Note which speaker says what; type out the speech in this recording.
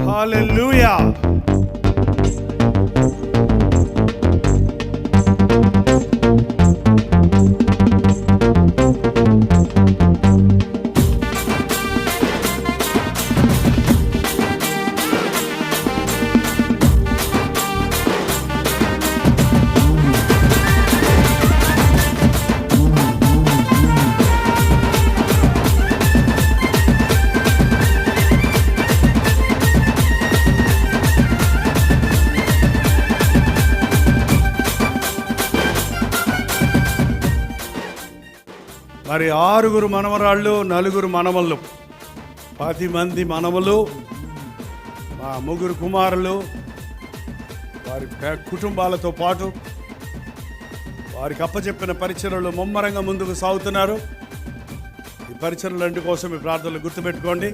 Speaker 1: హల్లెలూయా. మరి 6 మనవరాళ్ళు, 4 మనవళ్ళు, 10 మంది మనవలు, మా 3 కుమారులు, వారి కుటుంబాలతో పాటు వారికి అప్పచెప్పిన పరిచర్యలు ముమ్మరంగా ముందుకు సాగుతున్నారు. ఈ పరిచర్యలన్నిటి కోసం ఈ ప్రార్థనలు గుర్తుపెట్టుకోండి.